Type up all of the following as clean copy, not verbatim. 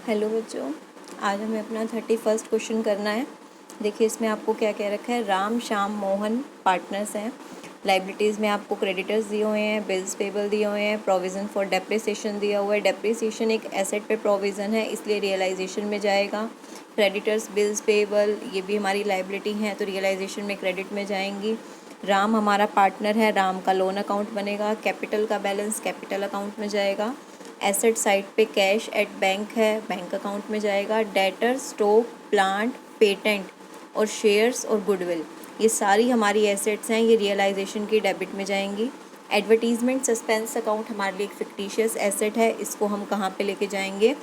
Hello बच्चों, आज हमें अपना 31st क्वेश्चन करना है। देखिए इसमें आपको क्या कह रखा है। राम श्याम मोहन पार्टनर्स हैं। लाइबिलिटीज़ में आपको क्रेडिटर्स दिए हुए हैं, बिल्स पेबल दिए हुए हैं, प्रोविज़न फॉर डेप्रिसिएशन दिया हुआ है। डेप्रिसिएशन एक एसेट पे प्रोविज़न है, इसलिए रियलाइजेशन में जाएगा। क्रेडिटर्स बिल्स पेबल ये भी हमारी लाइबिलिटी हैं, तो रियलाइजेशन में क्रेडिट में जाएंगी। राम हमारा पार्टनर है, राम का लोन अकाउंट बनेगा। कैपिटल का बैलेंस कैपिटल अकाउंट में जाएगा। एसेट साइड पे कैश एट बैंक है, बैंक अकाउंट में जाएगा। डेटर, स्टॉक, प्लांट, पेटेंट और शेयर्स और गुडविल ये सारी हमारी एसेट्स हैं, ये रियलाइजेशन की डेबिट में जाएंगी। एडवर्टीजमेंट सस्पेंस अकाउंट हमारे लिए एक फिक्टिशियस एसेट है, इसको हम कहाँ पे लेके जाएंगे?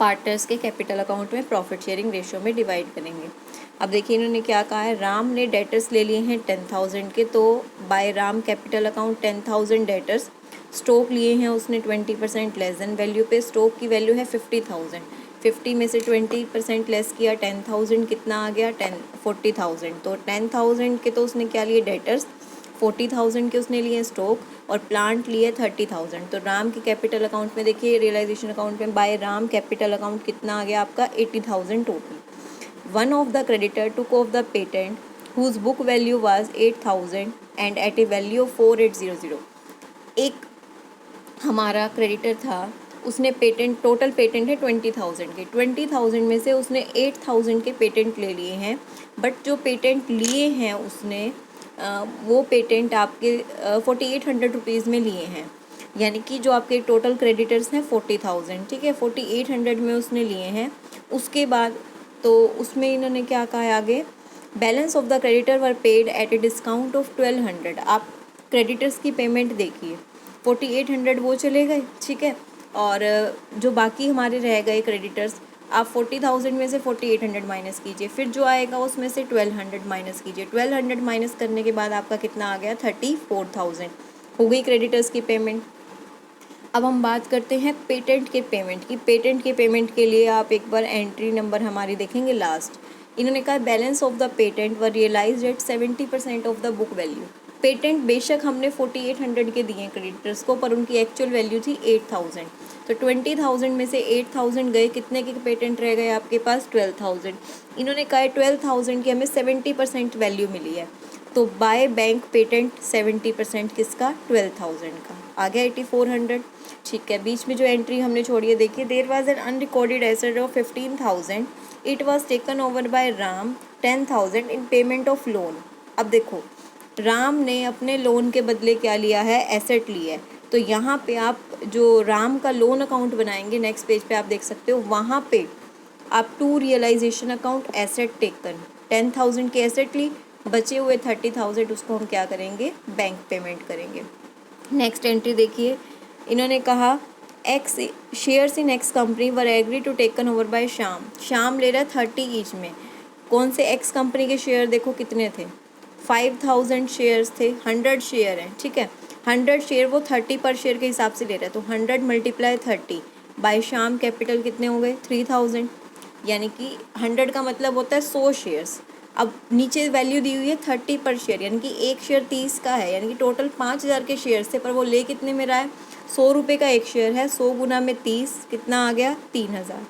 पार्टनर्स के कैपिटल अकाउंट में प्रॉफिट शेयरिंग रेशियो में डिवाइड करेंगे। अब देखिए इन्होंने क्या कहा है। राम ने डेटर्स ले लिए हैं 10,000 के, तो by Ram capital account 10,000 debtors. Stock लिए हैं उसने 20% लेस देन वैल्यू पे। स्टॉक की वैल्यू है 50,000, 50 में से 20% लेस किया 10,000, कितना आ गया 40,000। तो 10,000 के तो उसने क्या लिए डेटर्स, 40,000 के उसने लिए स्टॉक और प्लांट लिए 30,000। तो राम के कैपिटल अकाउंट में देखिए रियलाइजेशन अकाउंट में बाय राम कैपिटल अकाउंट कितना आ गया आपका 80,000 total. One of the creditor took of the patent whose book value was 8,000 and at a value of 4800। एक हमारा क्रेडिटर था, उसने पेटेंट, टोटल पेटेंट है 20,000 के, 20,000 में से उसने 8,000 के पेटेंट ले लिए हैं। बट जो पेटेंट लिए हैं उसने वो पेटेंट आपके 4,800 रुपीज़ में लिए हैं। यानी कि जो आपके टोटल क्रेडिटर्स हैं 40,000, ठीक है, 4,800 में उसने लिए हैं। उसके बाद तो उसमें इन्होंने क्या कहा है आगे, balance of the creditor were paid at a discount of 1,200। आप क्रेडिटर्स की पेमेंट देखिए, 4,800 वो चले गए, ठीक है, और जो बाकी हमारे रह गए क्रेडिटर्स, आप 40,000 में से 4,800 माइनस कीजिए, फिर जो आएगा उसमें से 1,200 माइनस कीजिए। 1,200 माइनस करने के बाद आपका कितना आ गया 34,000 हो गई क्रेडिटर्स की पेमेंट। अब हम बात करते हैं पेटेंट के पेमेंट की। पेटेंट के पेमेंट के लिए आप एक बार एंट्री नंबर हमारी देखेंगे लास्ट। इन्होंने कहा balance of the patent were realised at 70% of the book value. Patent बेशक हमने 4,800 के दिए क्रेडिटर्स को, पर उनकी एक्चुअल वैल्यू थी 8,000। तो 20,000 में से 8,000 गए, कितने के पेटेंट रह गए आपके पास 12,000। इन्होंने कहा 12,000 की हमें 70% वैल्यू मिली है, तो बाय बैंक पेटेंट 70% किसका 12,000 का आ गया 8,400। ठीक है, बीच में जो एंट्री हमने छोड़ी है देखिए, there was an unrecorded asset of 15,000, it was taken over by Ram 10,000 in payment of loan. अब देखो राम ने अपने लोन के बदले क्या लिया है, एसेट लिया है। तो यहाँ पे आप जो राम का लोन अकाउंट बनाएंगे, नेक्स्ट पेज पे आप देख सकते हो, वहाँ पे आप to realisation account asset taken 10,000 की एसेट ली, बचे हुए 30,000 उसको हम क्या करेंगे, बैंक पेमेंट करेंगे। नेक्स्ट एंट्री देखिए, इन्होंने कहा X shares in X company were agree to taken over by Shyam. Shyam ले रहा है 30 ईच में। कौन से एक्स कंपनी के शेयर देखो कितने थे, 5,000 शेयर्स थे, 100 शेयर हैं, ठीक है, 100 शेयर वो 30 पर शेयर के हिसाब से ले रहा है। तो 100 मल्टीप्लाई 30 बाय श्याम कैपिटल कितने हो गए 3,000, यानी कि 100 का मतलब होता है 100 शेयर्स। अब नीचे वैल्यू दी हुई है 30 पर शेयर, यानी कि एक शेयर 30 का है, यानी कि टोटल 5,000 के शेयर थे, पर वो ले कितने में रहा है, 100 रुपये का एक शेयर है, 100 गुना में 30 कितना आ गया 3,000।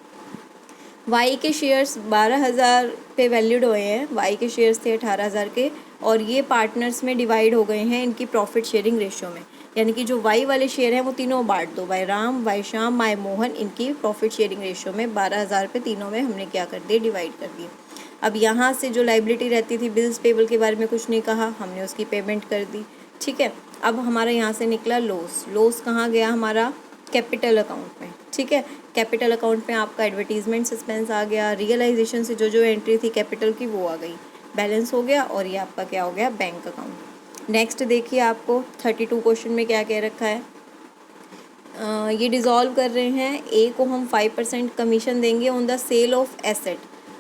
वाई के शेयर्स 12,000 पे वैल्यूड हुए हैं, वाई के शेयर्स थे 18,000 के, और ये पार्टनर्स में डिवाइड हो गए हैं इनकी प्रॉफिट शेयरिंग रेशियो में। यानी कि जो वाई वाले शेयर हैं वो तीनों बांट दो, by Ram, by Shyam, by Mohan, इनकी प्रॉफिट शेयरिंग रेशियो में 12,000 पे तीनों में हमने क्या कर दिए, डिवाइड कर दिए। अब यहाँ से जो लाइबिलिटी रहती थी, बिल्स पेबल के बारे में कुछ नहीं कहा, हमने उसकी पेमेंट कर दी, ठीक है। अब हमारा यहाँ से निकला लॉस। लॉस कहाँ गया हमारा, कैपिटल अकाउंट में, ठीक है। कैपिटल अकाउंट में आपका एडवर्टीजमेंट सस्पेंस आ गया, रियलाइजेशन से जो जो एंट्री थी कैपिटल की वो आ गई, बैलेंस हो गया, और ये आपका क्या हो गया, बैंक अकाउंट। नेक्स्ट देखिए आपको 32 क्वेश्चन में क्या कह रखा है। ये डिज़ोल्व कर रहे हैं, ए को हम 5% कमीशन देंगे on the sale of asset,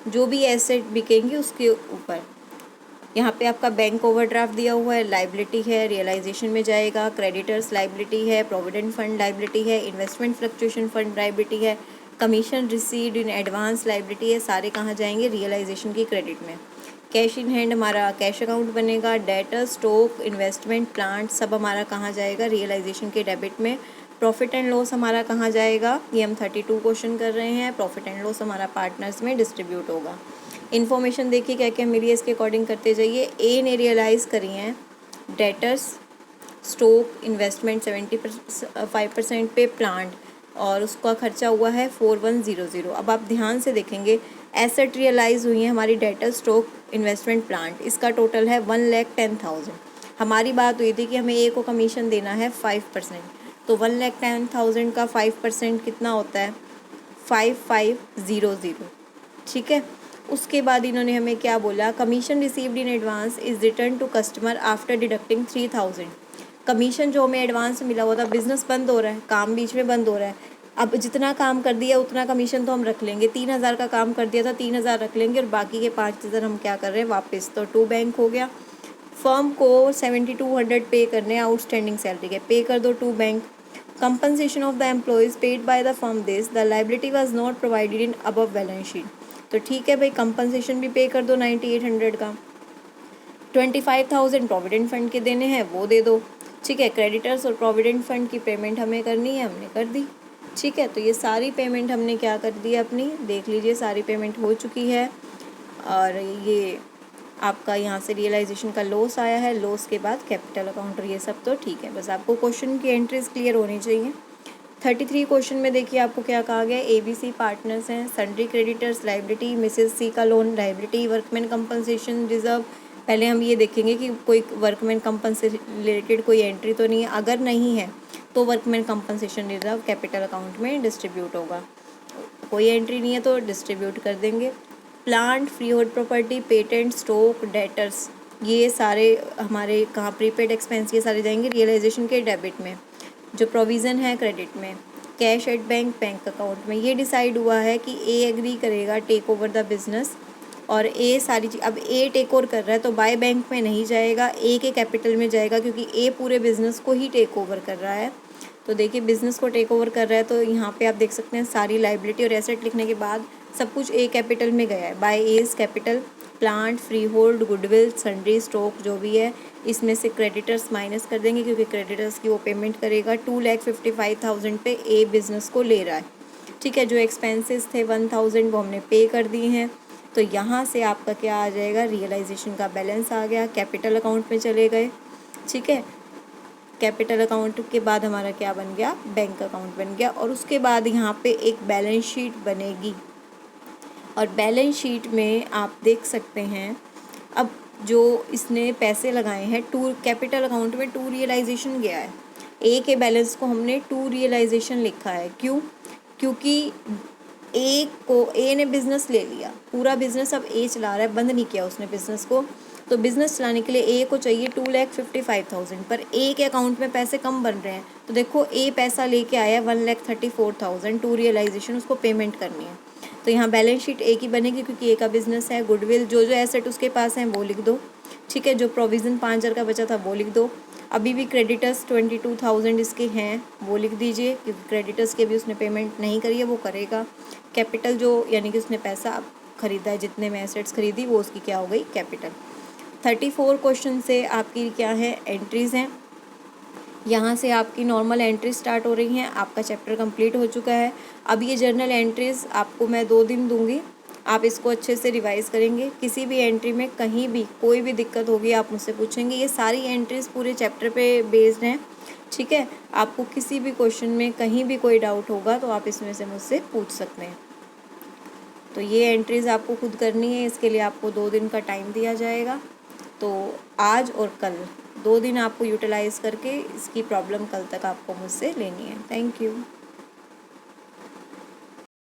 जो भी एसेट बिकेंगे उसके ऊपर। यहाँ पे आपका बैंक ओवरड्राफ्ट दिया हुआ है, लाइबिलिटी है, रियलाइजेशन में जाएगा। क्रेडिटर्स लाइबिलिटी है, प्रोविडेंट फंड लाइबिलिटी है, इन्वेस्टमेंट फ्लक्चुएशन फंड लाइबिलिटी है, commission received in advance liability है, सारे कहाँ जाएंगे, रियलाइजेशन की क्रेडिट में। कैश इन हैंड हमारा कैश अकाउंट बनेगा। डेटर, स्टॉक, इन्वेस्टमेंट, प्लांट सब हमारा कहाँ जाएगा, रियलाइजेशन के डेबिट में। प्रॉफिट एंड लॉस हमारा कहाँ जाएगा, ये हम 32 क्वेश्चन कर रहे हैं। प्रॉफिट एंड लॉस हमारा पार्टनर्स में डिस्ट्रीब्यूट होगा। इन्फॉर्मेशन देखिए क्या क्या मिली है, इसके अकॉर्डिंग करते जाइए। ए ने रियलाइज़ करी हैं डेटर्स, स्टॉक, इन्वेस्टमेंट 75% पे, प्लांट, और उसका खर्चा हुआ है 4100। अब आप ध्यान से देखेंगे एसेट रियलाइज़ हुई है हमारी डेटर, स्टॉक, इन्वेस्टमेंट, प्लांट, इसका टोटल है 1,10,000। हमारी बात हुई थी कि हमें ए को कमीशन देना है 5%, तो 1,10,000 का 5% कितना होता है, 5500। ठीक है। उसके बाद इन्होंने हमें क्या बोला, commission received in advance is return to customer after deducting 3000। Commission जो हमें एडवांस मिला हुआ था, बिजनेस बंद हो रहा है, काम बीच में बंद हो रहा है, अब जितना काम कर दिया उतना कमीशन तो हम रख लेंगे। 3,000 का काम कर दिया था, 3,000 रख लेंगे और बाकी के 5,000 हम क्या कर रहे हैं वापस, तो टू बैंक हो गया। फर्म को 7200 पे करने आउटस्टैंडिंग सैलरी के, पे कर दो to bank. Compensation of the employees paid by the firm this the liability was not provided in above balance sheet. तो ठीक है भाई, कंपनसेशन भी पे कर दो 9800 का। 25,000 प्रोविडेंट फंड के देने हैं, वो दे दो। ठीक है, क्रेडिटर्स और प्रोविडेंट फंड की पेमेंट हमें करनी है, हमने कर दी। ठीक है, तो ये सारी पेमेंट हमने क्या कर दी अपनी, देख लीजिए सारी पेमेंट हो चुकी है। और ये आपका यहाँ से रियलाइजेशन का लॉस आया है, लॉस के बाद कैपिटल अकाउंट और ये सब तो ठीक है, बस आपको क्वेश्चन की एंट्रीज क्लियर होनी चाहिए। 33 क्वेश्चन में देखिए आपको क्या कहा गया, ABC पार्टनर्स हैं, सन्ड्री क्रेडिटर्स लाइबिलिटी, मिसेस सी का loan liability, workman compensation reserve. पहले हम ये देखेंगे कि कोई वर्कमैन कंपनसेशन रिलेटेड कोई एंट्री तो नहीं है, अगर नहीं है तो workman compensation reserve capital account में डिस्ट्रीब्यूट होगा। कोई एंट्री नहीं है तो डिस्ट्रीब्यूट कर देंगे। Plant, free hold property, patent, stock, debtors, ये सारे हमारे कहाँ प्रीपेड एक्सपेंस, ये सारे जाएंगे रियलाइजेशन के डेबिट में। जो प्रोविज़न है क्रेडिट में। Cash at bank, bank account में। ये डिसाइड हुआ है कि ए एग्री करेगा टेक ओवर द बिजनेस, और ए सारी चीज़, अब ए टेक ओवर कर रहा है तो बाय बैंक में नहीं जाएगा, ए के कैपिटल में जाएगा, क्योंकि ए पूरे बिजनेस को ही टेक ओवर कर रहा है। तो देखिए बिजनेस को टेक ओवर कर रहा है, तो यहाँ पे आप देख सकते हैं सारी लाइबिलिटी और एसेट लिखने के बाद सब कुछ ए कैपिटल में गया है। By as capital, plant, freehold, goodwill, sundry, stock जो भी है, इसमें से क्रेडिटर्स माइनस कर देंगे, क्योंकि क्रेडिटर्स की वो पेमेंट करेगा। 2,55,000 पे ए बिज़नेस को ले रहा है। ठीक है, जो एक्सपेंसेस थे 1,000 वो हमने पे कर दिए हैं। तो यहाँ से आपका क्या आ जाएगा, रियलाइजेशन का बैलेंस आ गया, कैपिटल अकाउंट में चले गए। ठीक है, कैपिटल अकाउंट के बाद हमारा क्या बन गया, बैंक अकाउंट बन गया। और उसके बाद यहाँ पे एक बैलेंस शीट बनेगी, और बैलेंस शीट में आप देख सकते हैं अब जो इसने पैसे लगाए हैं, टू कैपिटल अकाउंट में टू रियलाइजेशन गया है। ए के बैलेंस को हमने टू रियलाइजेशन लिखा है, क्यों, क्योंकि ए ने बिज़नेस ले लिया, पूरा बिज़नेस अब ए चला रहा है, बंद नहीं किया उसने बिज़नेस को। तो बिज़नेस चलाने के लिए ए को चाहिए 2,55,000, पर ए के अकाउंट में पैसे कम बन रहे हैं। तो देखो ए पैसा लेके आया 1,34,000, टू रियलाइजेशन उसको पेमेंट करनी है। तो यहाँ बैलेंस शीट ए की बनेगी, क्योंकि ए का बिज़नेस है। गुडविल, जो जो एसेट उसके पास हैं वो लिख दो। ठीक है, जो प्रोविज़न 5,000 का बचा था वो लिख दो। अभी भी क्रेडिटर्स 22,000 इसके हैं, वो लिख दीजिए, क्योंकि क्रेडिटर्स के भी उसने पेमेंट नहीं करी है, वो करेगा। कैपिटल जो यानी कि उसने पैसा ख़रीदा है, जितने में एसेट्स खरीदी वो उसकी क्या हो गई, कैपिटल। 34 क्वेश्चन से आपकी क्या है, एंट्रीज़ हैं। यहाँ से आपकी नॉर्मल एंट्री स्टार्ट हो रही हैं, आपका चैप्टर कंप्लीट हो चुका है। अब ये जर्नल एंट्रीज़ आपको मैं 2 दिन दूंगी, आप इसको अच्छे से रिवाइज़ करेंगे। किसी भी एंट्री में कहीं भी कोई भी दिक्कत होगी आप मुझसे पूछेंगे। ये सारी एंट्रीज़ पूरे चैप्टर पे बेस्ड हैं। ठीक है, आपको किसी भी क्वेश्चन में कहीं भी कोई डाउट होगा तो आप इसमें से मुझसे पूछ सकते हैं। तो ये एंट्रीज़ आपको खुद करनी है, इसके लिए आपको 2 दिन का टाइम दिया जाएगा। तो आज और कल 2 दिन आपको यूटिलाइज़ करके इसकी प्रॉब्लम कल तक आपको मुझसे लेनी है। Thank you.